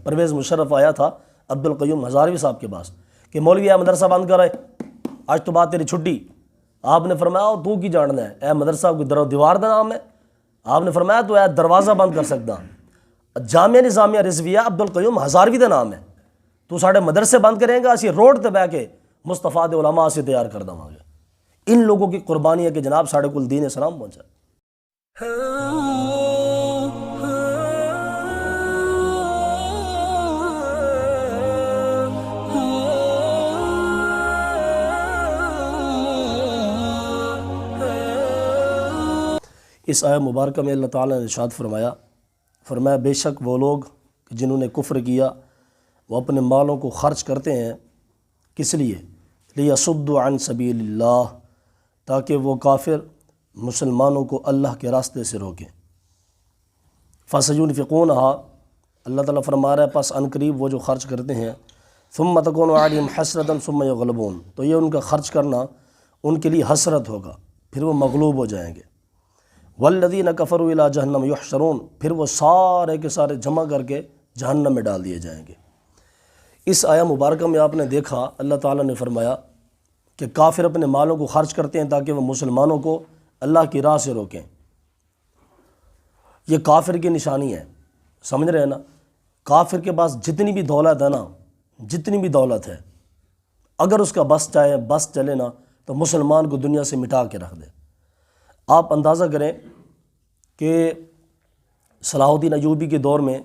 پرویز مشرف آیا تھا عبدالقیوم ہزاروی صاحب کے پاس کہ مولوی اے مدرسہ بند کر رہے، آج تو بات تیری چھٹی۔ آپ نے فرمایا تو کی جاننا ہے، اے مدرسہ کوئی در و دیوار دا نام ہے؟ آپ نے فرمایا تو اے دروازہ بند کر سکتا، جامعہ نظامیہ رضویہ عبدالقیوم ہزاروی دا نام ہے، تو ساڑھے مدرسے بند کریں گا، اسی روڈ تے بہ کے مستفاد علماء سے تیار کر دوں گے۔ ان لوگوں کی قربانی ہے کہ جناب ساڑھے کل دین اسلام پہنچا۔ اس آیہ مبارکہ میں اللہ تعالیٰ نے ارشاد فرمایا بے شک وہ لوگ جنہوں نے کفر کیا وہ اپنے مالوں کو خرچ کرتے ہیں، کس لیے؟ لیصدوا عن سبیل اللہ، تاکہ وہ کافر مسلمانوں کو اللہ کے راستے سے روکیں۔ فَسَيُنْفِقُونَهَا، اللہ تعالیٰ فرما رہا ہے پس ان قریب وہ جو خرچ کرتے ہیں، ثُمَّ تَكُونُ عَلَيْهِمْ حَسْرَةً ثُمَّ يَغْلَبُونَ، تو یہ ان کا خرچ کرنا ان کے لیے حسرت ہوگا، پھر وہ مغلوب ہو جائیں گے۔ وَالَّذِينَ كَفَرُوا إِلَىٰ جَهَنَّمَ يُحْشَرُونَ، پھر وہ سارے کے سارے جمع کر کے جہنم میں ڈال دیے جائیں گے۔ اس آیہ مبارکہ میں آپ نے دیکھا اللہ تعالیٰ نے فرمایا کہ کافر اپنے مالوں کو خرچ کرتے ہیں تاکہ وہ مسلمانوں کو اللہ کی راہ سے روکیں۔ یہ کافر کی نشانی ہے، سمجھ رہے ہیں نا؟ کافر کے پاس جتنی بھی دولت ہے نا، جتنی بھی دولت ہے، اگر اس کا بس چلے نا تو مسلمان کو دنیا سے مٹا کے رکھ دے۔ آپ اندازہ کریں کہ صلاح الدین ایوبی کے دور میں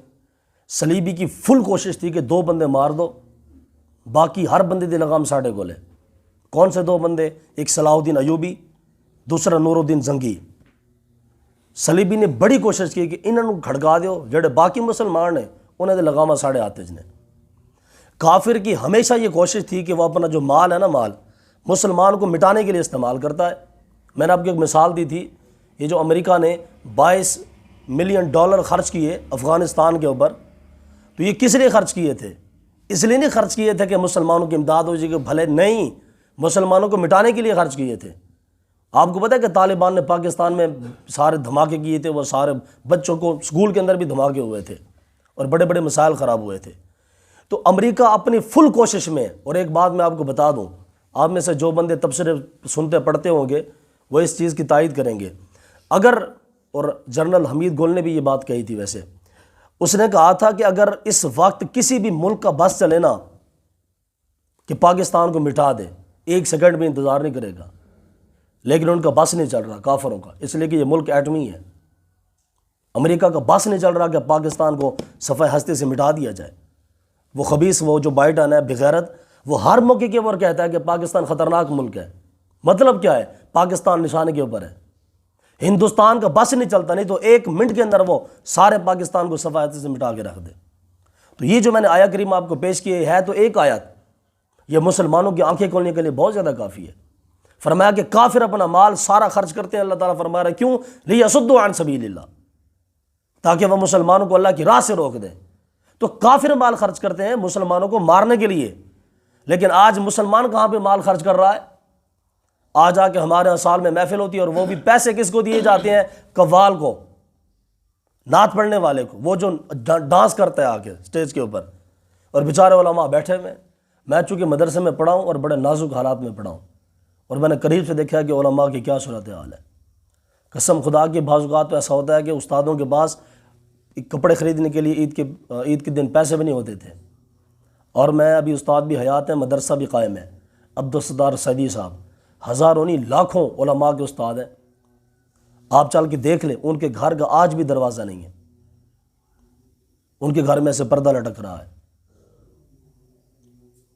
صلیبی کی فل کوشش تھی کہ 2 بندے مار دو، باقی ہر بندے دی لگام ساڑھے کو لے۔ کون سے 2 بندے؟ ایک صلاح الدین ایوبی، دوسرا نور الدین زنگی۔ صلیبی نے بڑی کوشش کی کہ انہوں کو کھڑکا دیو، جڑے باقی مسلمان ہیں انہیں دے لگامہ ساڑھے آتے جنے۔ کافر کی ہمیشہ یہ کوشش تھی کہ وہ اپنا جو مال ہے نا، مال مسلمان کو مٹانے کے لیے استعمال کرتا ہے۔ میں نے آپ کو ایک مثال دی تھی، یہ جو امریکہ نے 22 ملین ڈالر خرچ کیے افغانستان کے اوپر، تو یہ کس لیے خرچ کیے تھے؟ اس لیے نہیں خرچ کیے تھے کہ مسلمانوں کی امداد ہو جائے کہ بھلے، نہیں، مسلمانوں کو مٹانے کے لیے خرچ کیے تھے۔ آپ کو پتہ ہے کہ طالبان نے پاکستان میں سارے دھماکے کیے تھے، وہ سارے بچوں کو اسکول کے اندر بھی دھماکے ہوئے تھے اور بڑے بڑے مسائل خراب ہوئے تھے۔ تو امریکہ اپنی فل کوشش میں، اور ایک بات میں آپ کو بتا دوں، آپ میں سے جو بندے تبصرے سنتے پڑھتے ہوں گے وہ اس چیز کی تائید کریں گے، اگر، اور جنرل حمید گل نے بھی یہ بات کہی تھی، ویسے اس نے کہا تھا کہ اگر اس وقت کسی بھی ملک کا بس چلے نا کہ پاکستان کو مٹا دے، 1 سیکنڈ بھی انتظار نہیں کرے گا، لیکن ان کا بس نہیں چل رہا کافروں کا، اس لیے کہ یہ ملک ایٹمی ہے۔ امریکہ کا بس نہیں چل رہا کہ پاکستان کو صفحہ ہستی سے مٹا دیا جائے۔ وہ خبیث، وہ جو بائیڈن ہے بغیرت، وہ ہر موقع کے اوپر کہتا ہے کہ پاکستان خطرناک ملک ہے۔ مطلب کیا ہے؟ پاکستان نشانے کے اوپر ہے۔ ہندوستان کا بس نہیں چلتا، نہیں تو 1 منٹ کے اندر وہ سارے پاکستان کو صفحہ ہستی سے مٹا کے رکھ دے۔ تو یہ جو میں نے آیہ کریم آپ کو پیش کی ہے تو ایک آیت، یہ مسلمانوں کی آنکھیں کھولنے کے لیے بہت زیادہ کافی ہے۔ فرمایا کہ کافر اپنا مال سارا خرچ کرتے ہیں، اللہ تعالیٰ فرما رہا ہے کیوں؟ لیصدوا عن سبیل اللہ، تاکہ وہ مسلمانوں کو اللہ کی راہ سے روک دیں۔ تو کافر مال خرچ کرتے ہیں مسلمانوں کو مارنے کے لیے، لیکن آج مسلمان کہاں پہ مال خرچ کر رہا ہے؟ آج آ کے ہمارے یہاں سال میں محفل ہوتی ہے اور وہ بھی پیسے کس کو دیے جاتے ہیں؟ قوال کو، نعت پڑھنے والے کو، وہ جو ڈانس کرتا ہے آ کے اسٹیج کے اوپر، اور بیچارے علماء بیٹھے ہوئے۔ میں چونکہ مدرسے میں پڑھا ہوں اور بڑے نازک حالات میں پڑھا ہوں، اور میں نے قریب سے دیکھا کہ علماء کی کیا صورتحال ہے۔ قسم خدا کی بعض اوقات تو ایسا ہوتا ہے کہ استادوں کے پاس کپڑے خریدنے کے لیے عید کے دن پیسے بھی نہیں ہوتے تھے۔ اور میں ابھی استاد بھی حیات ہیں، مدرسہ بھی قائم ہے، عبدالستار سعدی صاحب، ہزاروں نہیں لاکھوں علماء کے استاد ہیں۔ آپ چل کے دیکھ لیں، ان کے گھر کا آج بھی دروازہ نہیں ہے، ان کے گھر میں سے پردہ لٹک رہا ہے۔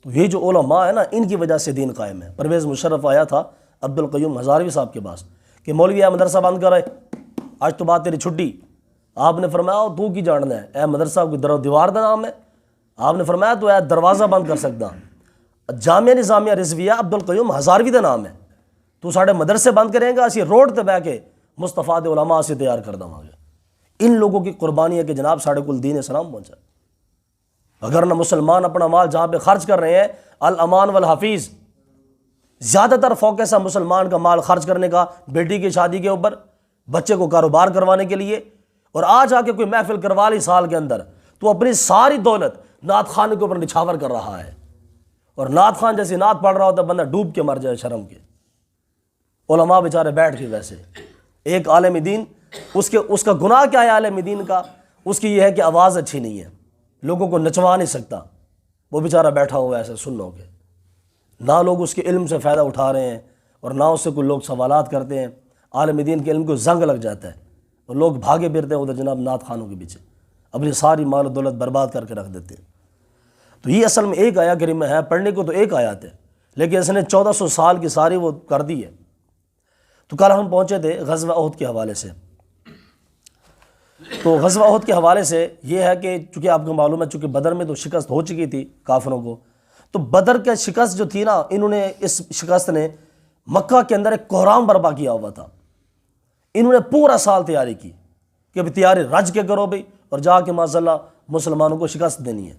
تو یہ جو علماء ہیں نا، ان کی وجہ سے دین قائم ہے۔ پرویز مشرف آیا تھا عبدالقیوم ہزاروی صاحب کے پاس کہ مولوی اے مدرسہ بند کر رہے، آج تو بات تیری چھٹی۔ آپ نے فرمایا تو کی جاننا ہے، اے مدرسہ کوئی در و دیوار دا نام ہے؟ آپ نے فرمایا تو اے دروازہ بند کر سکتا، جامعہ نظامیہ رضویہ عبدالقیوم ہزاروی دا نام ہے، تو ساڑھے مدرسے بند کریں گا، اسی روڈ تے بہ کے مستفاد علماء سے تیار کر دوں گے۔ ان لوگوں کی قربانی ہے کہ جناب ساڑھے کل دین اسلام پہنچا۔ اگر نہ مسلمان اپنا مال جہاں پہ خرچ کر رہے ہیں، الامان والحفیظ، زیادہ تر فوکس ہے مسلمان کا مال خرچ کرنے کا بیٹی کی شادی کے اوپر، بچے کو کاروبار کروانے کے لیے، اور آج آ کے کوئی محفل کروا لی سال کے اندر تو اپنی ساری دولت نعت خان کے اوپر نچھاور کر رہا ہے، اور نعت خان جیسی نعت پڑھ رہا ہوتا ہے بندہ ڈوب کے مر جائے شرم کے۔ علماء بیچارے بیٹھ کے ویسے، ایک عالم دین اس کا گناہ کیا ہے عالم دین کا؟ اس کی یہ ہے کہ آواز اچھی نہیں ہے، لوگوں کو نچوا نہیں سکتا، وہ بیچارہ بیٹھا ہوا ہے ایسے سنوں کے، نہ لوگ اس کے علم سے فائدہ اٹھا رہے ہیں اور نہ اس سے کوئی لوگ سوالات کرتے ہیں۔ عالم دین کے علم کو زنگ لگ جاتا ہے اور لوگ بھاگے پھرتے ہیں ادھر جناب نعت خانوں کے پیچھے، اپنی ساری مال و دولت برباد کر کے رکھ دیتے ہیں۔ تو یہ اصل میں ایک آیا کریمہ ہے، پڑھنے کو تو ایک آیات ہے، لیکن اس نے 1400 سال کی ساری وہ کر دی ہے۔ تو کل ہم پہنچے تھے غزوہ احد کے حوالے سے۔ تو غزوہ احد کے حوالے سے یہ ہے کہ چونکہ آپ کو معلوم ہے، چونکہ بدر میں تو شکست ہو چکی تھی کافروں کو، تو بدر کے شکست جو تھی نا، انہوں نے اس شکست نے مکہ کے اندر ایک کوہرام برپا کیا ہوا تھا۔ انہوں نے پورا سال تیاری کی کہ ابھی تیاری رج کے کرو بھائی، اور جا کے ماشاء اللہ مسلمانوں کو شکست دینی ہے۔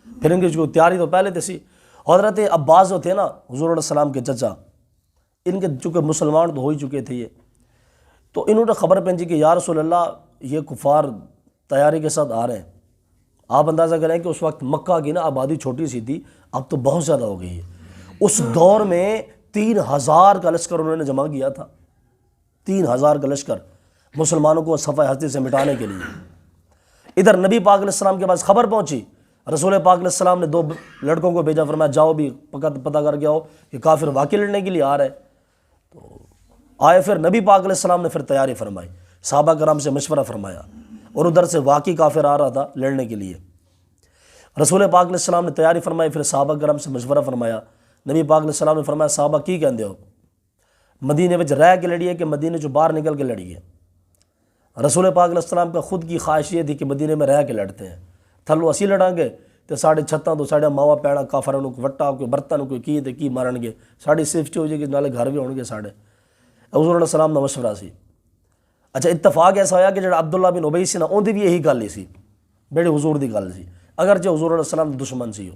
پھر ان کی جو تیاری تو پہلے تھی، حضرت عباس جو تھے نا حضور علیہ السلام کے چچا، ان کے چونکہ مسلمان تو ہو ہی چکے تھے یہ، تو انہوں نے خبر پہنچی کہ یا رسول اللہ یہ کفار تیاری کے ساتھ آ رہے ہیں۔ آپ اندازہ کریں کہ اس وقت مکہ کی نا آبادی چھوٹی سی تھی، اب تو بہت زیادہ ہو گئی ہے۔ اس دور میں 3000 کا لشکر انہوں نے جمع کیا تھا، 3000 کا لشکر مسلمانوں کو صفحہ ہستی سے مٹانے کے لیے۔ ادھر نبی پاک علیہ السلام کے پاس خبر پہنچی، رسول پاک علیہ السلام نے 2 لڑکوں کو بھیجا، فرمایا جاؤ بھی پتہ کر کے آؤ کہ کافر واقعی لڑنے کے لیے آ رہے۔ تو آئے، پھر نبی پاک علیہ السلام نے پھر تیاری فرمائی، صحابہ کرام سے مشورہ فرمایا، اور ادھر سے واقعی کافر آ رہا تھا لڑنے کے لیے۔ رسول پاک علیہ السلام نے تیاری فرمائی، پھر صحابہ کرام سے مشورہ فرمایا۔ نبی پاک علیہ السلام نے فرمایا صحابہ کی کہندے ہو، مدینے وچ رہ کے لڑیے کہ مدینے چوں باہر نکل کے لڑیے؟ رسول پاک علیہ السلام کا خود کی خواہش یہ تھی کہ مدینے میں رہ کے لڑتے ہیں، تھلو اسی لڑاں گے تو ساڑھے چھتاں تو ساڑھے ماوا پیڑا کافراں نوں وٹا کوئی برتن کوئی کی تے کی مارن گے، ساڑھی سیفٹی ہو جائے گی، نالے گھر بھی ہون گے ساڑھے۔ حضور علیہ السلام دا مشورہ سی۔ اچھا اتفاق ایسا ہویا کہ جڑا عبداللہ بن ابی سی نا، اون دی بھی یہی گل ہی سی، بڑے حضور دی گل سی، اگرچہ حضور علیہ السلام دا دشمن سی ہو،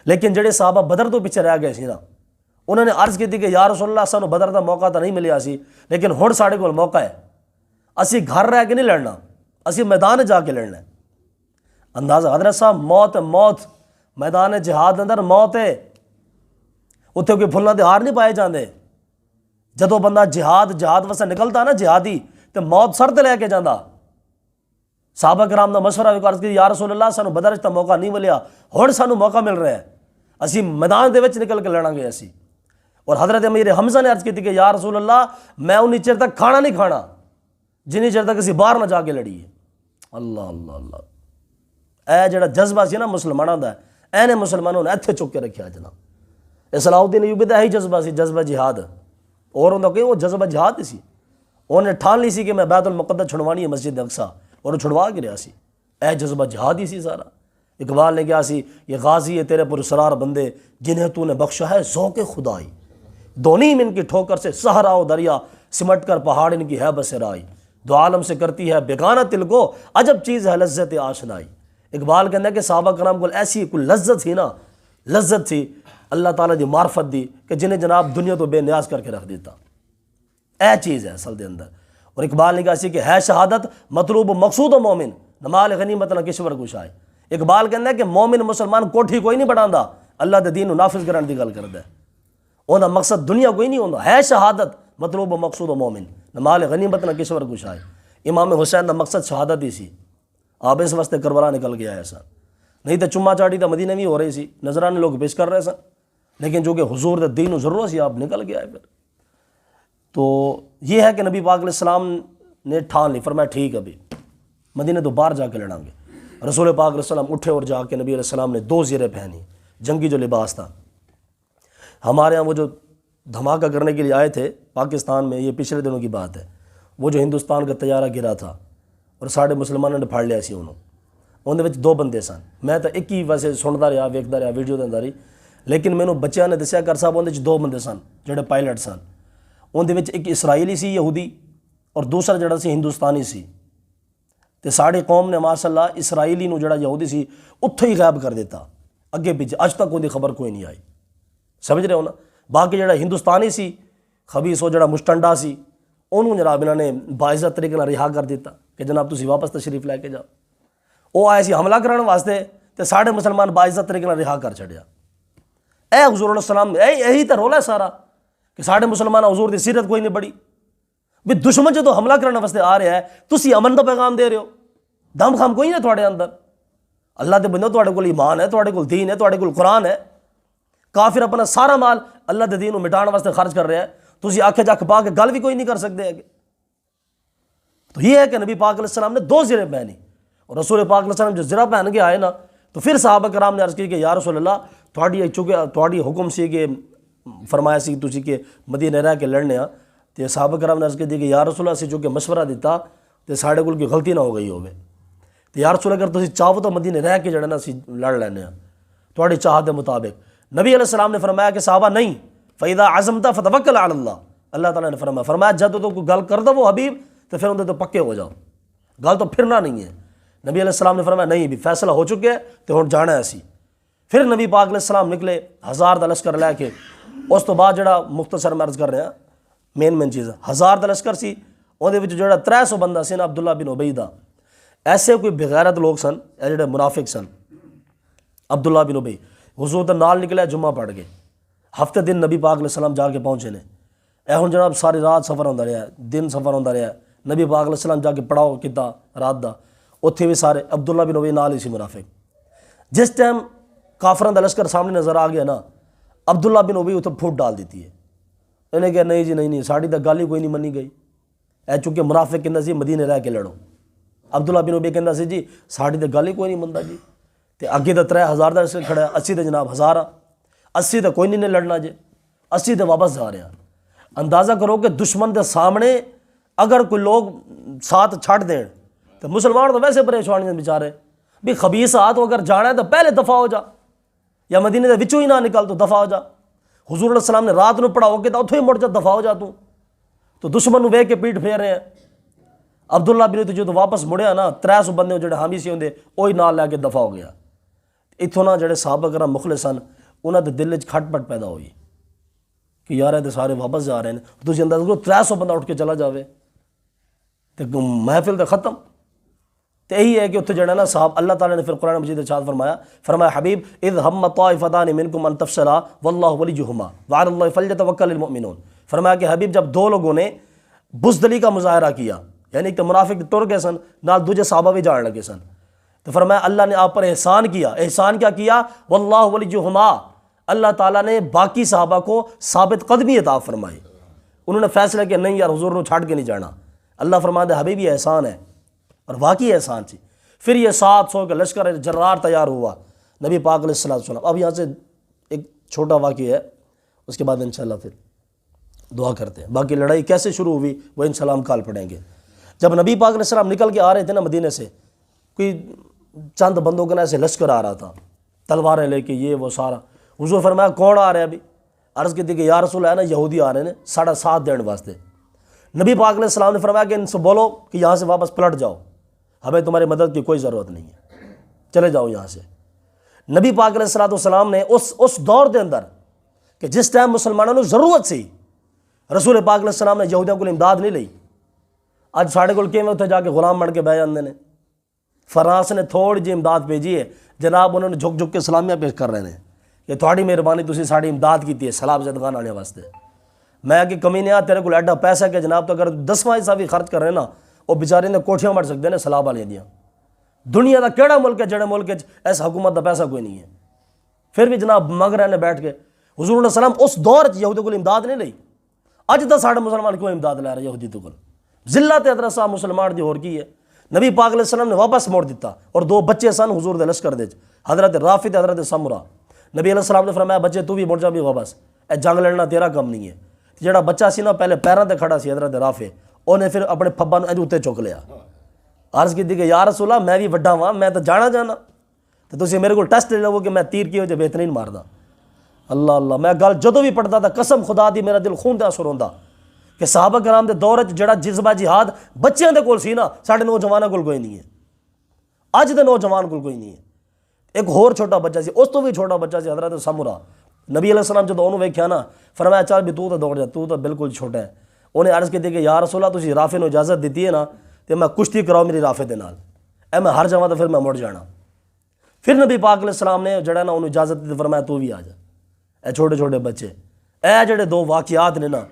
لیکن جڑے صحابہ بدر تو پیچھے رہ گئے سی نا، انہوں نے عرض کی تھی کہ یا رسول اللہ سانو بدر دا موقع تو نہیں ملیا سی، لیکن ہن ساڑے کول موقع ہے، اسی گھر رہ کے نہیں لڑنا، اسی میدان جا کے لڑنا ہے۔ اندازہ حضرت صاحب، موت موت میدان جہاد اندر موت ہے، اتنے کوئی پھلاں دے ہار نہیں پائے جاندے۔ جدو بندہ جہاد واسطے نکلتا نا جہادی، تو موت سر تے لے کے جاندا۔ صحابہ کرام دا مشورہ بھی عرض کی یا رسول اللہ سانو بدر وچ موقع نہیں ملیا، ہن سانو موقع مل رہا ہے، اسی میدان دے وچ نکل کے لڑاں گے اسی۔ اور حضرت امیر حمزہ نے عرض کی تھی کہ یا رسول اللہ میں انہی چر تک کھانا نہیں کھانا جنہی چر تک اسی باہر نہ جا کے لڑیے۔ اللہ اللہ اللہ، اے جڑا جذبہ سی نا مسلمانوں دا، اینے مسلمانوں نے ایتھے چک کے رکھیا جناب۔ صلاح الدین ایوبی دا یہی جذبہ سی، جذبہ جہاد، اور انہوں کہ وہ جذبہ جہاد ہی سی، انہوں نے ٹھان لی سی کہ میں بیت المقدس چھڑوانی ہے مسجد اقصیٰ، اور وہ چھڑوا کے رہا سی، اے جذبہ جہاد ہی سی سارا۔ اقبال نے کیا سی، یہ غازی ہے تیرے پرسرار بندے جنہیں تو نے بخشا ہے ذوق خدائی، دونیم ان کی ٹھوکر سے صحرا و دریا سمٹ کر پہاڑ ان کی ہے بسرائی، دو عالم سے کرتی ہے بیگانہ دل کو عجب چیز ہے لذت آشنائی۔ اقبال کہتا ہے کہ صحابہ کرام کو ایسی کوئی لذت تھی نا، لذت تھی اللہ تعالیٰ دی معرفت دی کہ جنہیں جناب دنیا تو بے نیاز کر کے رکھ دیتا، اے چیز ہے اصل دے اندر۔ اور اقبال نے کہا سی کہ ہے شہادت مطلوب و مقصود و مومن، نمال غنیمت نہ کشور کشائے۔ اقبال کہتا ہے کہ مومن مسلمان کوٹھی کوئی نہیں بڑھاندا، اللہ دے دین نو نافذ کرنے دی گل کردا ہے، اوندا مقصد دنیا کوئی نہیں ہوندا، ہے شہادت مطلوب و مقصود و مومن، نمال غنیمت نہ کشور کشائے۔ امام حسین دا مقصد شہادت ہی سی، آپ اس واسطے کربلا نکل گیا ہے سن، نہیں تو چما چاٹی تو مدینہ بھی ہو رہی سی، نظرانے لوگ پیش کر رہے سن، لیکن جو کہ حضور دے دین و ضرورت سی آپ نکل گیا ہے۔ پھر تو یہ ہے کہ نبی پاک علیہ السلام نے ٹھان لی، فرمایا ٹھیک ہے بھی مدینہ تو باہر جا کے لڑاں گے۔ رسول پاک علیہ السلام اٹھے اور جا کے نبی علیہ السلام نے 2 زیریں پہنی، جنگی جو لباس تھا۔ ہمارے ہاں وہ جو دھماکہ کرنے کے لیے آئے تھے پاکستان میں، یہ پچھلے دنوں کی بات ہے، وہ جو ہندوستان کا طیارہ گرا تھا اور ساڑھے مسلمانوں نے پھاڑ لیا سی انہوں نے 2 بندے سن، میں تو ایک ہی ویسے سنتا رہا ویکھدا رہا ویڈیو دیندا رہی، لیکن مینوں بچیاں نے دسیا کر صاحب اندر 2 بندے سن جڑے پائلٹ سن، اندر ایک اسرائیلی سی یہودی اور دوسرا جڑا سی ہندوستانی سی، تے ساڑی قوم نے ماشاء اللہ اسرائیلی نو جڑا یہودی سی اتھے ہی غائب کر دیتا، اگے پیچھے اج تک ان کی خبر کوئی نہیں آئی، سمجھ رہے ہو نا۔ باقی جڑا ہندوستانی سی خبیث وہ جڑا مشٹنڈا سی، انہوں جناب انہوں نے باعزت طریقے نال رہا کر دیتا کہ جناب تسی واپس تشریف لے کے جاؤ۔ وہ آئے سی حملہ کرنے واسطے تے ساڑھے مسلمان باعزت طریقے نال رہا کر چھڑیا۔ اے حضور علیہ السلام یہی تو رولا ہے سارا کہ ساڑھے مسلمان حضور دی سیرت کوئی نہیں بڑی بھی دشمن جو حملہ کرنے واسطے آ رہا ہے تسی امن دا پیغام دے رہے ہو، دم خام کوئی نہیں تھوڑے اندر۔ اللہ دے بندو تھوڑے کول ایمان ہے، تھوڑے کول دین ہے، تھوڑے کول قرآن ہے۔ کافر اپنا سارا مال اللہ دے دین کو مٹان واسطے خرچ کر رہا ہے، تسی آنکھیں جک پا کے گل بھی کوئی نہیں کر سکتے ہے۔ تو یہ ہے کہ نبی پاک علیہ السلام نے 2 زرے پہنی، اور رسول پاک علیہ السلام جو زرہ پہن کے آئے نا تو پھر صحابہ کرام نے عرض کی کہ یا رسول اللہ تھوڑی حکم سی کہ فرمایا سی تسی کہ مدینے رہ کے لڑنے ہاں، تو صحابہ کرام نے عرض کی کہ یا رسول اللہ اسی جو کہ مشورہ دیتا تو ساڑھے کول کی غلطی نہ ہو گئی ہوئے، تو یا رسول اللہ اگر تسی چاہو تو مدینے رہ کے جڑنا سی لڑ لینے ہاں تھوڑی چاہت دے مطابق۔ نبی علیہ السلام نے فرمایا کہ صحابہ نہیں، فَإِذَا عَزَمْتَ فَتَوَكَّلْ عَلَى اللَّهِ، اللہ تعالیٰ نے فرمایا جب تو کوئی گل کر دو وہ حبیب تو پھر اندر تو پکے ہو جاؤ، گل تو پھرنا نہیں ہے۔ نبی علیہ السلام نے فرمایا نہیں بھی فیصلہ ہو چکے تو ہن جانا ہے اسی۔ پھر نبی پاک علیہ السلام نکلے 1000 دا لشکر لے کے، اس تو بعد جڑا مختصر میں عرض کر رہے ہیں مین چیز 1000 دا لشکر سی، اندر جڑا 300 بندہ سی نا عبداللہ بن ابی دا، ایسے کوئی بغیرت لوگ سن اے جڑے منافق سن۔ عبداللہ بن ابی حضور دے نال نکلے جمعہ پڑھ کے، ہفتے دن نبی پاک علیہ السلام جا کے پہنچے نے، اے ہن جناب ساری رات سفر ہوندا رہا، دن سفر ہوندا رہا، نبی پاک علیہ السلام جا کے پڑھاؤ کیتا رات دا، اتھے بھی سارے عبداللہ بن ابی نال ہی سی منافق۔ جس ٹائم کافران دا لشکر سامنے نظر آ گیا نا، عبداللہ بن ابی اتھے پھوٹ ڈال دیتی ہے، انہیں کہا نہیں جی نہیں ساڑی دا گل ہی کوئی نہیں منی گئی، اے چونکہ منافق کہندا سی مدینے رہ کے لڑو، عبداللہ بن ابی کہندا سی جی ساڑی دا گل ہی کوئی نہیں مندا جی، تے اگے دا 3000 دا لشکر کھڑا ہے، 80 تے جناب 1000 80 تے کوئی نہیں لڑنا جی، 80 تے واپس جا رہے ہیں۔ اندازہ کرو کہ دشمن دے سامنے اگر کوئی لوگ ساتھ چھڑ دیں تو مسلمان تو ویسے پریشان ہیں بیچارے بھی خبیث ہاتھ اگر جانا ہے تو پہلے دفاع ہو جا، یا مدینے دے وچوں ہی نہ نکل تو دفاع ہو جا۔ حضور علیہ السلام نے رات نو پڑھاؤ کہ اتھوں ہی مڑ جا دفاع ہو جا تو دشمن نو ویکھ کے پیٹ پھیر رہے ہیں۔ عبداللہ بن ابی جو واپس مڑیا نا 300 بندے جڑے حامی سی ہوندے وہی نال لے کے دفاع ہو گیا۔ اتھوں نہ جڑے صحابہ کرام مخلص سن انہاں دے دل وچ کھٹ پٹ پیدا ہوئی کہ یار اے تے سارے واپس جا رہے ہیں، تسی اندازہ کرو 300 بندہ اٹھ کے چلا جاوے تے محفل تے ختم۔ تو یہی ہے کہ اتنے جڑا نا صاحب اللہ تعالیٰ نے پھر قرآن مجید ارشاد فرمایا حبیب اذ ہم طائفتان منکم ان تفشلا واللہ ولیہما وعلی اللہ فلیتوکل المؤمنون، فرمایا کہ حبیب جب 2 لوگوں نے بزدلی کا مظاہرہ کیا، یعنی کہ منافق ٹر گئے سن نال دوجے صحابہ بھی جان لگے سن، تو فرمایا اللہ نے آپ پر احسان کیا۔ احسان کیا کیا؟ واللہ ولیہما، اللہ تعالیٰ نے باقی صحابہ کو ثابت قدمی عطا فرمائی، انہوں نے فیصلہ کیا نہیں یار حضور نے چھاڑ کے نہیں جانا۔ اللہ فرماتا ہے حبیب یہ احسان ہے، اور واقعی احسان تھی۔ پھر یہ 700 کا لشکر جرار تیار ہوا نبی پاک علیہ السلام۔ اب یہاں سے ایک چھوٹا واقعہ ہے، اس کے بعد انشاءاللہ پھر دعا کرتے ہیں۔ باقی لڑائی کیسے شروع ہوئی وہ انشاءاللہ ہم کال پڑھیں گے۔ جب نبی پاک علیہ السلام نکل کے آ رہے تھے نا مدینے سے، کوئی چند بندوں کا نا ایسے لشکر آ رہا تھا تلواریں لے کے، یہ وہ سارا۔ حضور فرمایا کون آ رہا ہے ابھی؟ عرض کی تھی کہ یا رسول اللہ ہے نا یہودی آ رہے ہیں 7.5 دین واسطے۔ نبی پاک علیہ السلام نے فرمایا کہ ان سے بولو کہ یہاں سے واپس پلٹ جاؤ، ہمیں تمہاری مدد کی کوئی ضرورت نہیں ہے، چلے جاؤ یہاں سے۔ نبی پاک علیہ السلام نے اس دور دے اندر کہ جس ٹائم مسلمانوں نے ضرورت سی، رسول پاک علیہ السلام نے یہودیوں کو امداد نہیں لئی۔ اج ساڑھے کول کیویں اتھے جا کے غلام بن کے بہ جاندے نے۔ فرانس نے تھوڑی جی امداد بھیجی ہے جناب، انہوں نے جھک جھک کے سلامیاں پیش کر رہے ہیں کہ تھوڑی مہربانی تسی ساڑی امداد کیتی ہے سلام زدگان آنے واسطے۔ میں کہ کمینے آ تیرے کو ایڈا پیسہ کہ جناب تو اگر 10واں حصہ بھی خرچ کر رہے نا وہ بیچارے نے کوٹھیاں مر سکتے ہیں سلاب والے دیاں۔ دنیا دا کیڑا ملک ہے جڑے ملک ایسا حکومت دا پیسہ کوئی نہیں ہے، پھر بھی جناب منگ رہے نے بیٹھ کے۔ حضور علیہ السلام اس دور یہودی کو امداد نہیں لئی، اج تک ساڑھے مسلمان کیوں امداد لے رہے یہودی تو کل؟ ذلت حضرت صاحب مسلمان دی ہور کی ہے۔ نبی پاک علیہ السلام نے واپس موڑ دیتا، اور 2 بچے سن حضور دے لشکر دے، حضرت رافع تے حضرت سمرہ۔ نبی علیہ السلام نے فرمایا بچے تو بھی مڑ جا بھی واپس، اے جنگ لڑنا تیرا کم نہیں ہے۔ جڑا بچہ سی نا پہلے پیراں تے کھڑا سی حضرت رافع، انہیں پھر اپنے پھباں نوں اتنے چک لیا۔ عرض کی کہ یا رسول اللہ میں بھی وڈا ہاں، میں تو جانا تو تسی میرے کو ٹیسٹ لے لو کہ میں تیر کی وجہ بہترین ماردا۔ اللہ اللہ، میں گل جدوں بھی پڑھتا تھا قسم خدا دی میرا دل خون دے آنسو روندا کہ صحابہ کرام دے دور وچ جڑا جذبہ جہاد بچیاں دے کول سی نا ساڈے نوجواناں کول کوئی نہیں ہے، اج دے نوجوان کول کوئی نہیں ہے۔ ایک ہور چھوٹا بچہ سی، اس تو بھی چھوٹا بچہ سی حضرت سمرہ۔ نبی علیہ السلام جدوں انہوں ویکھیا نا فرمایا چل بھی تو دوڑ جا، تو بالکل چھوٹا ہے۔ انہیں عرض کی کہ یا رسول اللہ تسی رافع نو اجازت دیتی ہے نا تے میں کشتی کراؤ میری رافع دے نال، اے میں ہر جاواں تو پھر میں مڑ جانا. پھر نبی پاک علیہ السلام نے جڑا نا انہوں اجازت دی فرمایا تو بھی آ جا. اے چھوٹے چھوٹے بچے اے جڑے دو واقعات نے نا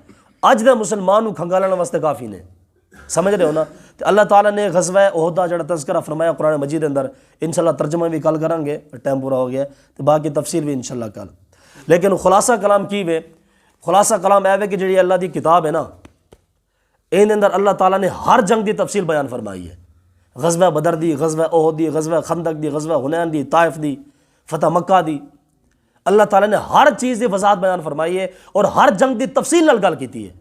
اج دے مسلمان نوں کھنگالن واسطے کافی نے. سمجھ رہے ہو نا. تو اللہ تعالیٰ نے غزوہ احد دا جڑا تذکرہ فرمایا قرآن مجید اندر انشاءاللہ ترجمہ بھی کل کریں گے, ٹائم پورا ہو گیا تو باقی تفصیل بھی انشاءاللہ کل. لیکن خلاصہ کلام کی وے, خلاصہ کلام اے وے کہ جڑی اللہ دی کتاب ہے نا این اندر اللہ تعالیٰ نے ہر جنگ دی تفصیل بیان فرمائی ہے. غزوہ بدر دی, غزوہ احد دی, غزوہ خندق دی, غزوہ حنین دی, طائف دی, فتح مکہ دی. اللہ تعالیٰ نے ہر چیز دی وضاحت بیان فرمائی ہے اور ہر جنگ دی تفصیل نال گل کیتی ہے.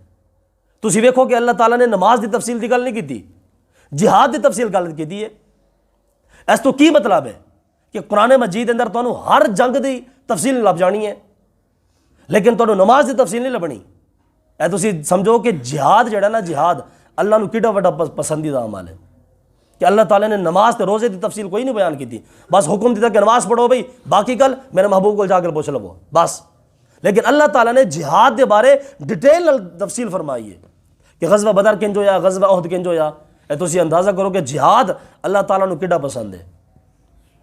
تسی ویکھو کہ اللہ تعالیٰ نے نماز دی تفصیل دی گل نہیں کیتی, جہاد دی تفصیل گل کیتی ہے. اس تو کی مطلب ہے کہ قرآن مجید اندر تانوں ہر جنگ دی تفصیل لب جانی ہے لیکن تانوں نماز دی تفصیل نہیں لبنی. اے تسی سمجھو کہ جہاد جڑا نا جہاد اللہ نو کیڈا وڈا پسندیدہ عمل ہے کہ اللہ تعالیٰ نے نماز تے روزے دی تفصیل کوئی نہیں بیان کی تھی. بس حکم دیتا کہ نماز پڑھو بھئی, باقی کل میرے محبوب کو جا کر پوچھ لو بس. لیکن اللہ تعالیٰ نے جہاد دے بارے ڈیٹیل تفصیل فرمائی ہے کہ غزوہ بدر کنج ہویا, غزوہ احد کنج ہویا. اے تسی اندازہ کرو کہ جہاد اللہ تعالیٰ نو کیڈا پسند ہے.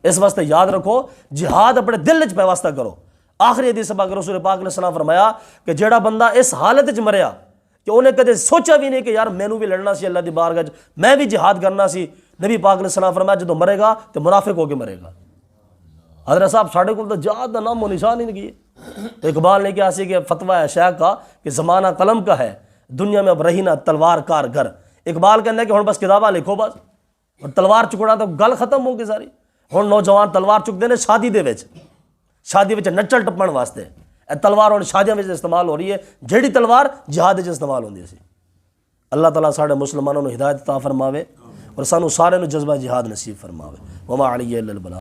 اس واسطے یاد رکھو جہاد اپنے دل وچ پیوستہ کرو. آخری حدیث پاک رسول پاک علیہ السلام فرمایا کہ جیڑا بندہ اس حالت وچ مریا کہ انہیں کدے سوچا بھی نہیں کہ یار مینوں بھی لڑنا سی اللہ دی بارگاہ وچ, میں بھی جہاد کرنا سی, نبی پاک علیہ السلام فرمایا جدوں مرے گا تو منافق ہو کے مرے گا. حضرت صاحب ساڈے کول تو جہاد دا نام و نشان ہی نہیں کیے. اقبال نے کہا سی کہ فتویٰ ہے شیخ کا کہ زمانہ قلم کا ہے, دنیا میں اب رہی نہ تلوار کار گھر. اقبال کہنا ہے کہ ہن بس کتاباں لکھو بس, اور تلوار چکنا تو گل ختم ہو گئی ساری. ہن نوجوان تلوار چکتے ہیں شادی دے وچ, شادی وچ نچل ٹپن واسطے. اے تلوار ہن شادیاں وچ استعمال ہو رہی ہے, جیڑی تلوار جہاد وچ استعمال ہوندی سی. اللہ تعالیٰ ساڈے مسلمانوں نو ہدایت عطا فرماوے اور سانو سارے نو جذبہ جہاد نصیب فرماوے. وما علیہ الا البلاغ.